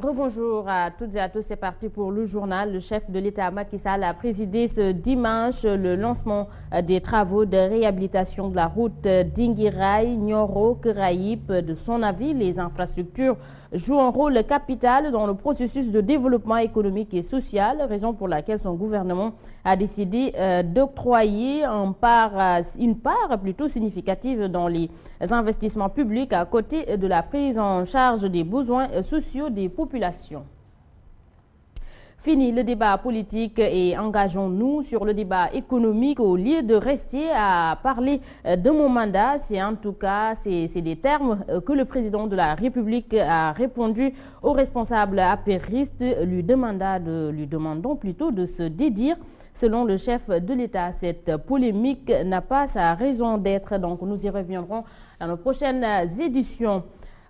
Rebonjour à toutes et à tous, c'est parti pour le journal. Le chef de l'État Macky Sall a présidé ce dimanche le lancement des travaux de réhabilitation de la route Dinguiraye-Nioro-Caraïbes. De son avis, les infrastructures jouent un rôle capital dans le processus de développement économique et social, raison pour laquelle son gouvernement a décidé d'octroyer une part plutôt significative dans les investissements publics à côté de la prise en charge des besoins sociaux des populations. Fini le débat politique et engageons-nous sur le débat économique au lieu de rester à parler de mon mandat. C'est en tout cas des termes que le président de la République a répondu aux responsables apéristes, lui demandant plutôt de se dédire. Selon le chef de l'État, cette polémique n'a pas sa raison d'être, donc nous y reviendrons dans nos prochaines éditions.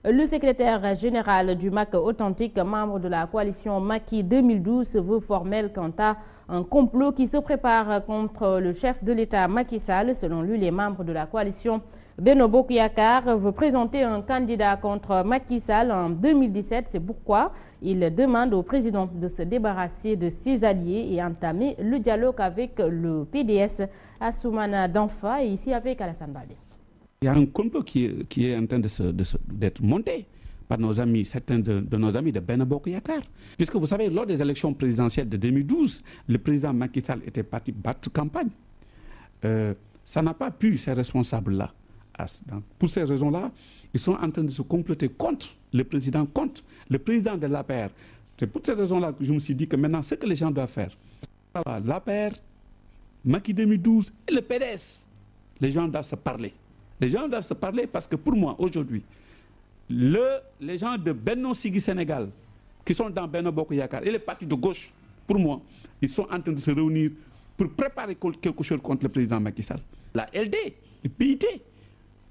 Le secrétaire général du MAC authentique, membre de la coalition Macky 2012, se veut formel quant à un complot qui se prépare contre le chef de l'État Macky Sall. Selon lui, les membres de la coalition Benno Bokk Yakaar veulent présenter un candidat contre Macky Sall en 2017. C'est pourquoi il demande au président de se débarrasser de ses alliés et entamer le dialogue avec le PDS. Assoumana Danfa est ici avec Alassane Baldé. Il y a un complot qui est en train d'être monté par nos amis, certains de nos amis de Benno Bokk Yakaar. Puisque vous savez, lors des élections présidentielles de 2012, le président Macky Sall était parti battre campagne. Ça n'a pas pu, ces responsables-là. Pour ces raisons-là, ils sont en train de se comploter contre le président de l'APR. C'est pour ces raisons-là que je me suis dit que maintenant, ce que les gens doivent faire, l'APR, Macky 2012 et le PDS, les gens doivent se parler. Les gens doivent se parler parce que pour moi, aujourd'hui, les gens de Benno Siggil Sénégal, qui sont dans Benno Bokk Yakaar et les partis de gauche, pour moi, ils sont en train de se réunir pour préparer quelque chose contre le président Macky Sall. La LD, le PIT,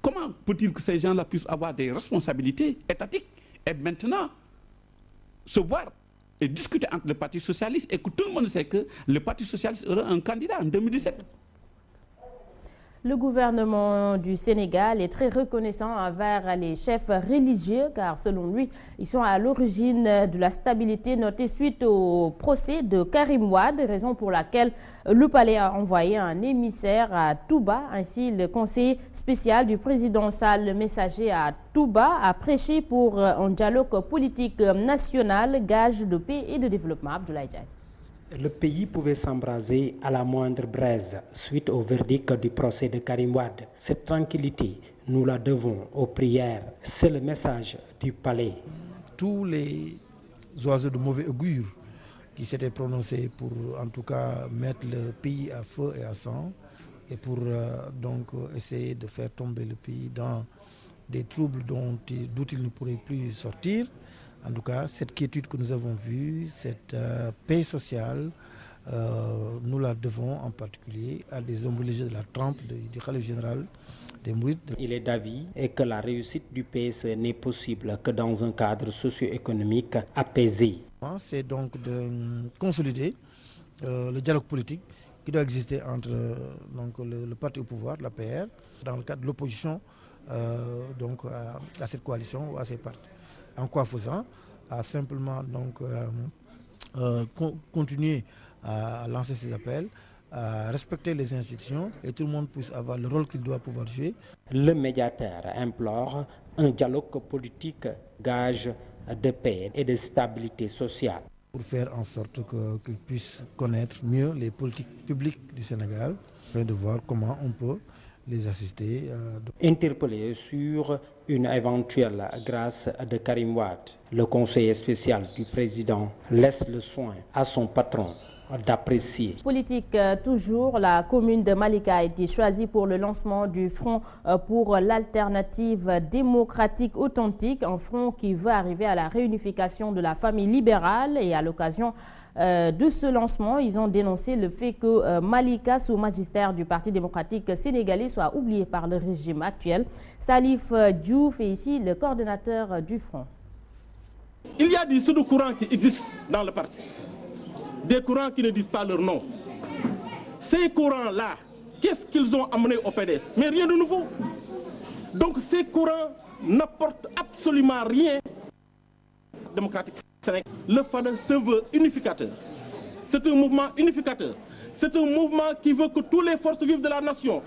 comment peut-il que ces gens-là puissent avoir des responsabilités étatiques et maintenant se voir et discuter entre le Parti socialiste et que tout le monde sait que le Parti socialiste aura un candidat en 2017. Le gouvernement du Sénégal est très reconnaissant envers les chefs religieux car selon lui, ils sont à l'origine de la stabilité notée suite au procès de Karim Wade, raison pour laquelle le palais a envoyé un émissaire à Touba. Ainsi, le conseiller spécial du président Sall, le messager à Touba, a prêché pour un dialogue politique national, gage de paix et de développement. Abdoulaye Diagne. Le pays pouvait s'embraser à la moindre braise suite au verdict du procès de Karim Wade. Cette tranquillité, nous la devons aux prières. C'est le message du palais. Tous les oiseaux de mauvais augure qui s'étaient prononcés pour en tout cas mettre le pays à feu et à sang et pour donc essayer de faire tomber le pays dans des troubles d'où il ne pourrait plus sortir. En tout cas, cette quiétude que nous avons vue, cette paix sociale, nous la devons en particulier à des hommes religieux de la trempe du khalife général des Mourides. Il est d'avis que la réussite du PSE n'est possible que dans un cadre socio-économique apaisé. C'est donc de consolider le dialogue politique qui doit exister entre donc, le parti au pouvoir, l'APR, dans le cadre de l'opposition donc à cette coalition ou à ces partis. En quoi faisant, à simplement donc, continuer à lancer ces appels, à respecter les institutions et tout le monde puisse avoir le rôle qu'il doit pouvoir jouer. Le médiateur implore un dialogue politique gage de paix et de stabilité sociale. Pour faire en sorte qu'ils puissent connaître mieux les politiques publiques du Sénégal, afin de voir comment on peut les assister. Interpellé sur une éventuelle grâce de Karim Wade, le conseiller spécial du président laisse le soin à son patron d'apprécier. Politique toujours, la commune de Malika a été choisie pour le lancement du Front pour l'alternative démocratique authentique, un front qui veut arriver à la réunification de la famille libérale. Et à l'occasion de ce lancement, ils ont dénoncé le fait que Malika, sous magistère du Parti démocratique sénégalais, soit oublié par le régime actuel. Salif Diouf est ici le coordonnateur du Front. Il y a des pseudo-courants qui existent dans le parti, des courants qui ne disent pas leur nom. Ces courants-là, qu'est-ce qu'ils ont amené au PDS? Mais rien de nouveau. Donc ces courants n'apportent absolument rien démocratique. Le FADA se veut unificateur. C'est un mouvement unificateur. C'est un mouvement qui veut que toutes les forces vives de la nation,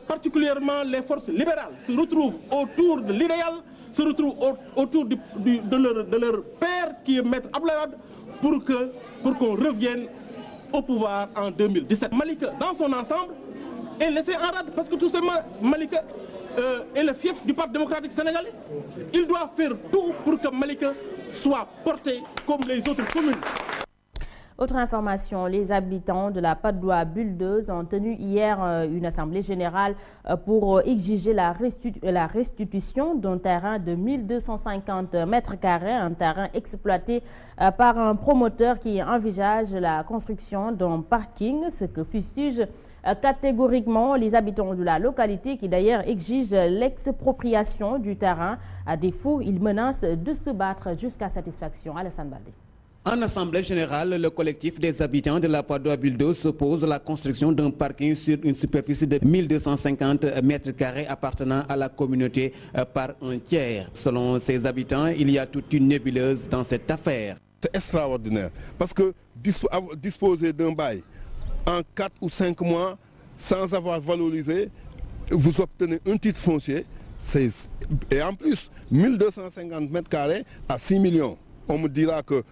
particulièrement les forces libérales, se retrouvent autour de l'idéal, se retrouvent autour de leur père qui est Maître Abdoulaye Wade pour qu'on revienne au pouvoir en 2017. Malika, dans son ensemble, est laissé en rade parce que tout simplement, Malika est le fief du Parti démocratique sénégalais. Il doit faire tout pour que Malika soit porté comme les autres communes. Autre information, les habitants de la Patte d'Oie Buldeuse ont tenu hier une assemblée générale pour exiger la restitution d'un terrain de 1250 mètres carrés, un terrain exploité par un promoteur qui envisage la construction d'un parking, ce que fustige catégoriquement les habitants de la localité qui d'ailleurs exigent l'expropriation du terrain. À défaut, ils menacent de se battre jusqu'à satisfaction. Alassane Baldé. En assemblée générale, le collectif des habitants de la Patte d'Oie Buldeuse s'oppose à la construction d'un parking sur une superficie de 1250 mètres carrés appartenant à la communauté par un tiers. Selon ces habitants, il y a toute une nébuleuse dans cette affaire. C'est extraordinaire parce que disposer d'un bail en 4 ou 5 mois sans avoir valorisé, vous obtenez un titre foncier et en plus 1250 mètres carrés à 6 millions. On me dira que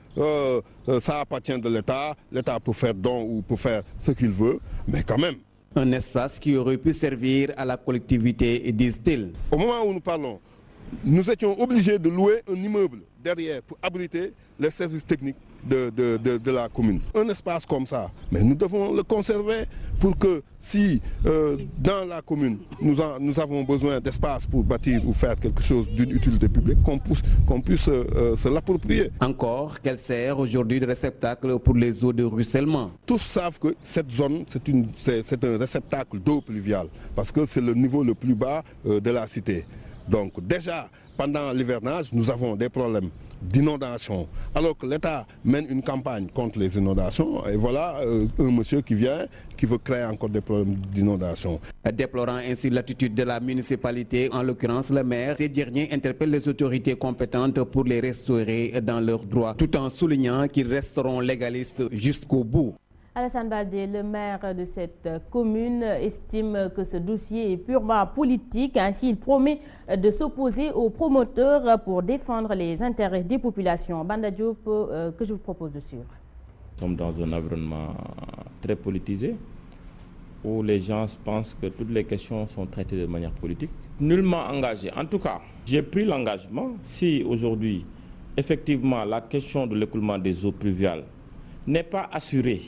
ça appartient de l'État, l'État peut faire don ou peut faire ce qu'il veut, mais quand même. Un espace qui aurait pu servir à la collectivité, disent-ils. Au moment où nous parlons, nous étions obligés de louer un immeuble derrière pour abriter les services techniques de la commune. Un espace comme ça, mais nous devons le conserver pour que si dans la commune nous avons besoin d'espace pour bâtir ou faire quelque chose d'une utilité publique, qu'on puisse se l'approprier. Encore qu'elle sert aujourd'hui de réceptacle pour les eaux de ruissellement. Tous savent que cette zone, c'est un réceptacle d'eau pluviale parce que c'est le niveau le plus bas de la cité. Donc déjà, pendant l'hivernage, nous avons des problèmes d'inondation, alors que l'État mène une campagne contre les inondations, et voilà un monsieur qui vient, qui veut créer encore des problèmes d'inondation. Déplorant ainsi l'attitude de la municipalité, en l'occurrence le maire, ces derniers interpellent les autorités compétentes pour les restaurer dans leurs droits, tout en soulignant qu'ils resteront légalistes jusqu'au bout. Alassane Baldé, le maire de cette commune, estime que ce dossier est purement politique. Ainsi, il promet de s'opposer aux promoteurs pour défendre les intérêts des populations. Banda Diop, que je vous propose de suivre. Nous sommes dans un environnement très politisé où les gens pensent que toutes les questions sont traitées de manière politique. Nullement engagé. En tout cas, j'ai pris l'engagement, si aujourd'hui, effectivement, la question de l'écoulement des eaux pluviales n'est pas assurée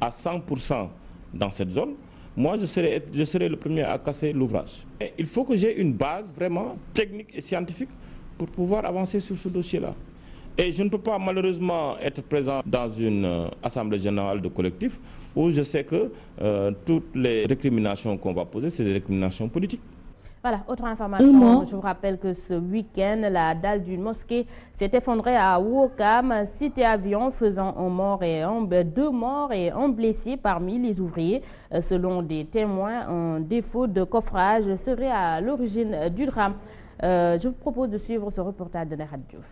à 100% dans cette zone, moi je serai le premier à casser l'ouvrage. Il faut que j'ai une base vraiment technique et scientifique pour pouvoir avancer sur ce dossier-là. Et je ne peux pas malheureusement être présent dans une assemblée générale de collectif où je sais que toutes les récriminations qu'on va poser, c'est des récriminations politiques. Voilà, autre information, je vous rappelle que ce week-end, la dalle d'une mosquée s'est effondrée à Ouakam, cité avion, faisant deux morts et un blessé parmi les ouvriers. Selon des témoins, un défaut de coffrage serait à l'origine du drame. Je vous propose de suivre ce reportage de Nehat Diouf.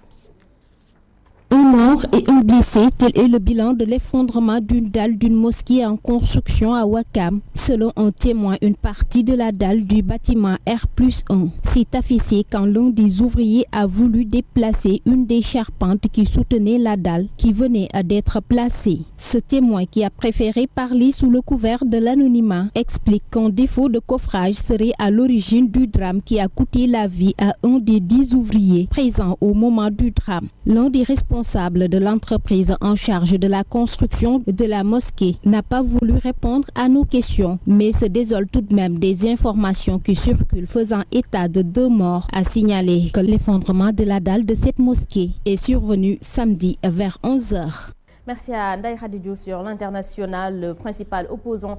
Un mort et un blessé, tel est le bilan de l'effondrement d'une dalle d'une mosquée en construction à Ouakam. Selon un témoin, une partie de la dalle du bâtiment R+1 s'est affaissée quand l'un des ouvriers a voulu déplacer une des charpentes qui soutenait la dalle qui venait d'être placée. Ce témoin, qui a préféré parler sous le couvert de l'anonymat, explique qu'un défaut de coffrage serait à l'origine du drame qui a coûté la vie à un des 10 ouvriers présents au moment du drame. L'un des responsables de l'entreprise en charge de la construction de la mosquée n'a pas voulu répondre à nos questions, mais se désole tout de même des informations qui circulent faisant état de 2 morts. A signalé que l'effondrement de la dalle de cette mosquée est survenu samedi vers 11h. Merci à Ndaye Khadidjo. Sur l'international. Le principal opposant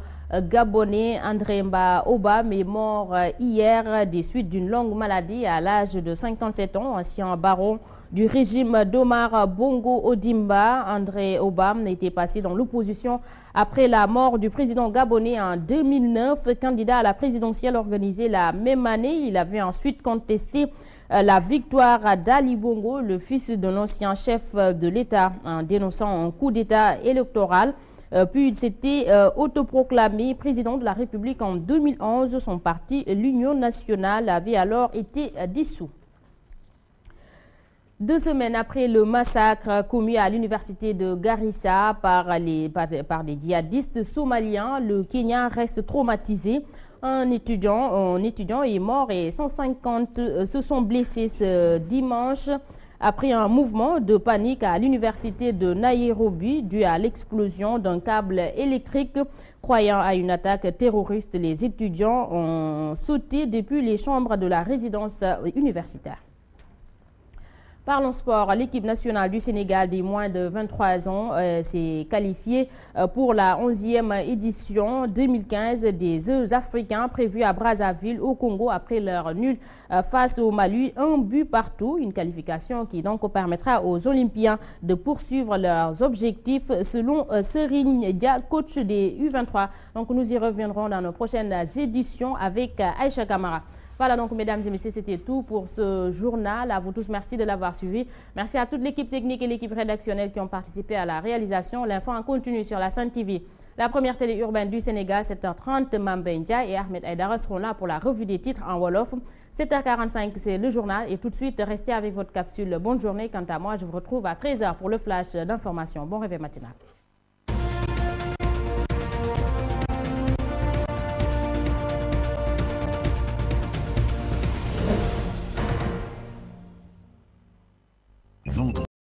gabonais, André Mba Obam, est mort hier des suites d'une longue maladie à l'âge de 57 ans. Ancien baron du régime d'Omar Bongo Ondimba, André Obam était passé dans l'opposition après la mort du président gabonais en 2009. Candidat à la présidentielle organisée la même année, il avait ensuite contesté la victoire d'Ali Bongo, le fils de l'ancien chef de l'État, en dénonçant un coup d'État électoral. Puis il s'était autoproclamé président de la République en 2011. Son parti, l'Union nationale, avait alors été dissous. 2 semaines après le massacre commis à l'université de Garissa par des djihadistes somaliens, le Kenya reste traumatisé. Un étudiant est mort et 150 se sont blessés ce dimanche après un mouvement de panique à l'université de Nairobi dû à l'explosion d'un câble électrique. Croyant à une attaque terroriste, les étudiants ont sauté depuis les chambres de la résidence universitaire. Parlons sport. L'équipe nationale du Sénégal des moins de 23 ans s'est qualifiée pour la 11e édition 2015 des Jeux africains prévus à Brazzaville au Congo après leur nul face au Mali, 1 but partout. Une qualification qui donc permettra aux Olympiens de poursuivre leurs objectifs selon Serigne Dia, coach des U23. Donc nous y reviendrons dans nos prochaines éditions avec Aïcha Kamara. Voilà donc, mesdames et messieurs, c'était tout pour ce journal. À vous tous, merci de l'avoir suivi. Merci à toute l'équipe technique et l'équipe rédactionnelle qui ont participé à la réalisation. L'info en continu sur la Sen TV, la première télé urbaine du Sénégal, 7h30. Mambendia et Ahmed Aïdara seront là pour la revue des titres en Wolof. 7h45, c'est le journal. Et tout de suite, restez avec votre capsule. Bonne journée. Quant à moi, je vous retrouve à 13h pour le flash d'information. Bon réveil matinal.